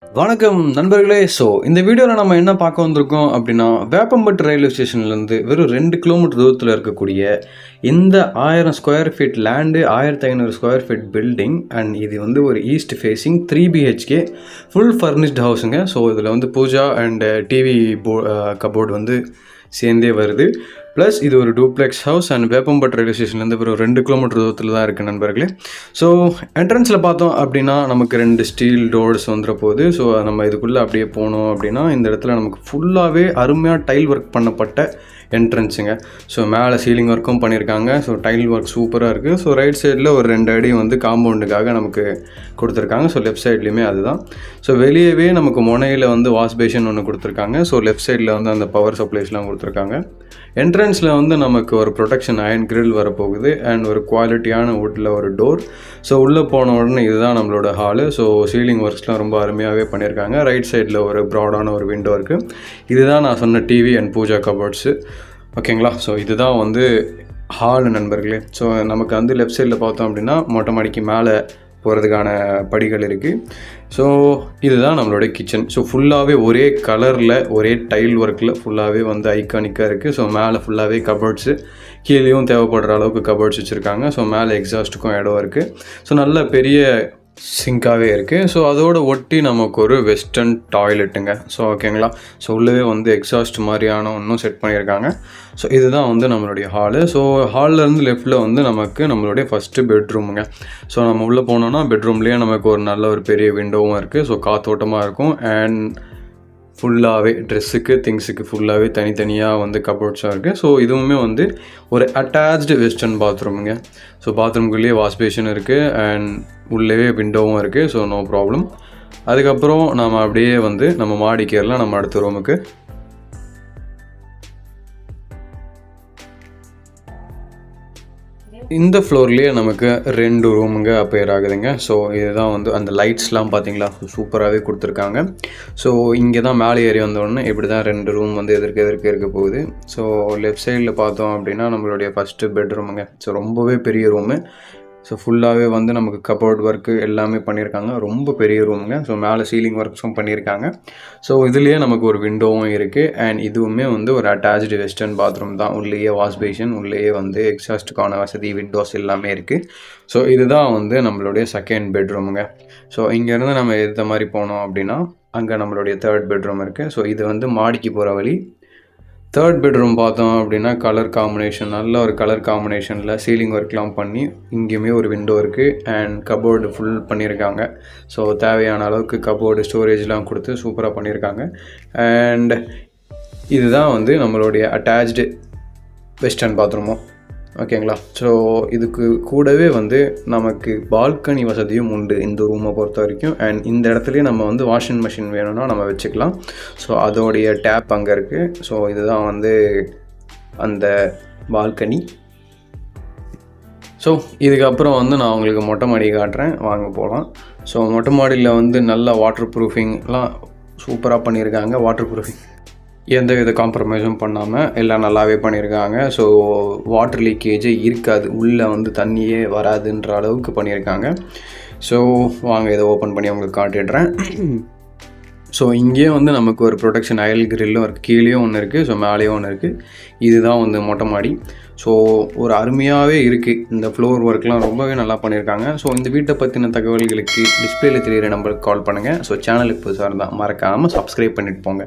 வணக்கம் நண்பர்களே. இந்த வீடியோவில் நம்ம என்ன பார்க்க வந்திருக்கோம் அப்படின்னா, வேப்பம்பட்டு ரயில்வே ஸ்டேஷன்லேருந்து வெறும் 2 கிலோமீட்டர் தூரத்தில் இருக்கக்கூடிய இந்த 1000 square feet land, 1500 square feet building and இது வந்து ஒரு east facing 3 BHK full furnished ஹவுஸுங்க. இதில் வந்து பூஜா அண்ட் டிவி கபோர்டு வந்து சேர்ந்தே வருது. ப்ளஸ் இது ஒரு duplex house and Veppampattu railway ஸ்டேஷன்லேருந்து ஒரு 2 கிலோமீட்டர் தூரத்தில் தான் இருக்குது நண்பர்களே. என்ட்ரன்ஸில் பார்த்தோம் அப்படின்னா நமக்கு 2 ஸ்டீல் டோர்ஸ் வந்துட போகுது. நம்ம இதுக்குள்ளே அப்படியே போனோம் அப்படின்னா இந்த இடத்துல நமக்கு ஃபுல்லாகவே அருமையாக டைல் ஒர்க் பண்ணப்பட்ட என்ட்ரன்ஸுங்க. மேலே சீலிங் ஒர்க்கும் பண்ணியிருக்காங்க. டைல் ஒர்க் சூப்பராக இருக்குது. ரைட் சைடில் ஒரு 2 அடி வந்து காம்பவுண்டுக்காக நமக்கு கொடுத்துருக்காங்க. லெஃப்ட் சைட்லேயுமே அதுதான். வெளியவே நமக்கு முனையில் வந்து வாஷ் பேஷன் ஒன்று கொடுத்துருக்காங்க. லெஃப்ட் சைடில் வந்து அந்த பவர் சப்ளைஸ்லாம் கொடுத்துருக்காங்க. என்ட்ரன்ஸில் வந்து நமக்கு ஒரு ப்ரொடெக்ஷன் அயன் கிரில் வரப்போகுது அண்ட் ஒரு குவாலிட்டியான வுட்டில் ஒரு டோர். உள்ளே போன உடனே இதுதான் நம்மளோட ஹாலு. சீலிங் ஒர்க்ஸ்லாம் ரொம்ப அருமையாகவே பண்ணியிருக்காங்க. ரைட் சைடில் ஒரு ப்ராடான ஒரு விண்டோ இருக்குது. இதுதான் நான் சொன்ன டிவி அண்ட் பூஜா கபோர்ட்ஸு. ஓகேங்களா. இதுதான் வந்து ஹாலு நண்பர்களே. நமக்கு வந்து லெஃப்ட் சைடில் பார்த்தோம் அப்படின்னா மொட்டை மாடிக்கு மேலே போகிறதுக்கான படிகள் இருக்குது. இதுதான் நம்மளுடைய கிச்சன். ஃபுல்லாகவே ஒரே கலரில் ஒரே டைல் ஒர்க்கில் ஃபுல்லாகவே வந்து ஐகானிக்காக இருக்குது. மேலே ஃபுல்லாகவே கபோர்ட்ஸு, கீழேயும் தேவைப்படுற அளவுக்கு கபோர்ட்ஸ் வச்சுருக்காங்க. மேலே எக்ஸாஸ்ட்டுக்கும் இடம் இருக்குது. நல்ல பெரிய சிங்காகவே இருக்குது. அதோடு ஒட்டி நமக்கு ஒரு வெஸ்டர்ன் டாய்லெட்டுங்க. ஓகேங்களா. உள்ளவே வந்து எக்ஸாஸ்ட் மாதிரியான ஒன்றும் செட் பண்ணியிருக்காங்க. இதுதான் வந்து நம்மளுடைய ஹாலு. ஹால்லேருந்து லெஃப்ட்டில் வந்து நமக்கு நம்மளுடைய ஃபஸ்ட்டு பெட்ரூமுங்க. நம்ம உள்ளே போனோன்னா பெட்ரூம்லேயே நமக்கு ஒரு நல்ல ஒரு பெரிய விண்டோவும் இருக்குது. காத்தோட்டமாக இருக்கும் அண்ட் ஃபுல்லாகவே ட்ரெஸ்ஸுக்கு திங்ஸுக்கு ஃபுல்லாகவே தனித்தனியாக வந்து கபோர்ட்ஸாக இருக்குது. இதுவுமே வந்து ஒரு அட்டாச்டு வெஸ்டர்ன் பாத்ரூமுங்க. பாத்ரூம்குள்ளேயே வாஷ் பேஷன் இருக்குது அண்ட் உள்ளே விண்டோவும் இருக்குது. No problem. அதுக்கப்புறம் நம்ம அப்படியே வந்து நம்ம மாடிக்கு ஏறலாம் நம்ம அடுத்த ரூமுக்கு. இந்த ஃப்ளோர்லேயே நமக்கு 2 ரூமுங்க அப்பேர் ஆகுதுங்க. இதுதான் வந்து அந்த லைட்ஸ்லாம் பார்த்தீங்களா சூப்பராகவே கொடுத்துருக்காங்க. இங்கே தான் மேலே ஏறி வந்தோடனே இப்படி தான் 2 ரூம் வந்து எதிர்க்க இருக்க போகுது. லெஃப்ட் சைடில் பார்த்தோம் அப்படின்னா நம்மளுடைய ஃபஸ்ட்டு பெட்ரூமுங்க. ரொம்பவே பெரிய ரூமு. ஃபுல்லாகவே வந்து நமக்கு கபோர்ட் ஒர்க்கு எல்லாமே பண்ணியிருக்காங்க. ரொம்ப பெரிய ரூமுங்க. மேலே சீலிங் ஒர்க்ஸும் பண்ணியிருக்காங்க. இதுலேயே நமக்கு ஒரு விண்டோவும் இருக்குது அண்ட் இதுவுமே வந்து ஒரு அட்டாச்டு வெஸ்டர்ன் பாத்ரூம் தான். உள்ளேயே வாஷ் பேஷன், உள்ளேயே வந்து எக்ஸாஸ்ட்டுக்கான வசதி, விண்டோஸ் எல்லாமே இருக்குது. இதுதான் வந்து நம்மளுடைய செகண்ட் பெட்ரூமுங்க. இங்கேருந்து நம்ம எந்த மாதிரி போனோம் அப்படின்னா அங்கே நம்மளுடைய தேர்ட் பெட்ரூம் இருக்குது. இது வந்து மாடிக்கு போகிற வழி. தேர்ட் பெட்ரூம் பார்த்தோம் அப்படின்னா கலர் காம்பினேஷன், நல்ல ஒரு கலர் காம்பினேஷனில் சீலிங் ஒர்க்லாம் பண்ணி இங்கேயுமே ஒரு விண்டோ இருக்குது அண்ட் கபோர்டு ஃபுல் பண்ணியிருக்காங்க. தேவையான அளவுக்கு கபோர்டு ஸ்டோரேஜ்லாம் கொடுத்து சூப்பராக பண்ணியிருக்காங்க. அண்ட் இதுதான் வந்து நம்மளுடைய அட்டாச்டு வெஸ்டர்ன் பாத்ரூமும். ஓகேங்களா. இதுக்கு கூடவே வந்து நமக்கு பால்கனி வசதியும் உண்டு இந்த ரூமை பொறுத்த வரைக்கும். அண்ட் இந்த இடத்துலையே நம்ம வந்து வாஷிங் மிஷின் வேணும்னா நம்ம வச்சுக்கலாம். அதோடைய டேப் அங்கே இருக்குது. இதுதான் வந்து அந்த பால்கனி. இதுக்கப்புறம் வந்து நான் உங்களுக்கு மொட்டை மாடி காட்டுறேன், வாங்க போகலாம். மொட்டை மாடியில் வந்து நல்ல வாட்டர் ப்ரூஃபிங்லாம் சூப்பராக பண்ணியிருக்காங்க. வாட்டர் ப்ரூஃபிங் எந்த வித காம்ப்ரமைஸும் பண்ணாமல் எல்லாம் நல்லாவே பண்ணியிருக்காங்க. வாட்டர் லீக்கேஜே இருக்காது, உள்ளே வந்து தண்ணியே வராதுன்ற அளவுக்கு பண்ணியிருக்காங்க. வாங்க இதை ஓப்பன் பண்ணி உங்களுக்கு காட்டிடுறேன். இங்கேயே வந்து நமக்கு ஒரு ப்ரொடெக்ஷன் அயல் கிரில்லும் இருக்குது. கீழேயும் ஒன்று இருக்குது, மேலேயும் ஒன்று இருக்குது. இதுதான் வந்து மொட்டை மாடி. ஒரு அருமையாகவே இருக்குது. இந்த ஃப்ளோர் ஒர்க்லாம் ரொம்பவே நல்லா பண்ணியிருக்காங்க. இந்த வீட்டை பற்றின தகவல்களுக்கு டிஸ்பிளேல தெரியிற நம்பருக்கு கால் பண்ணுங்கள். சேனலுக்கு புதுசாக இருந்தால் மறக்காமல் சப்ஸ்கிரைப் பண்ணிட்டு போங்க.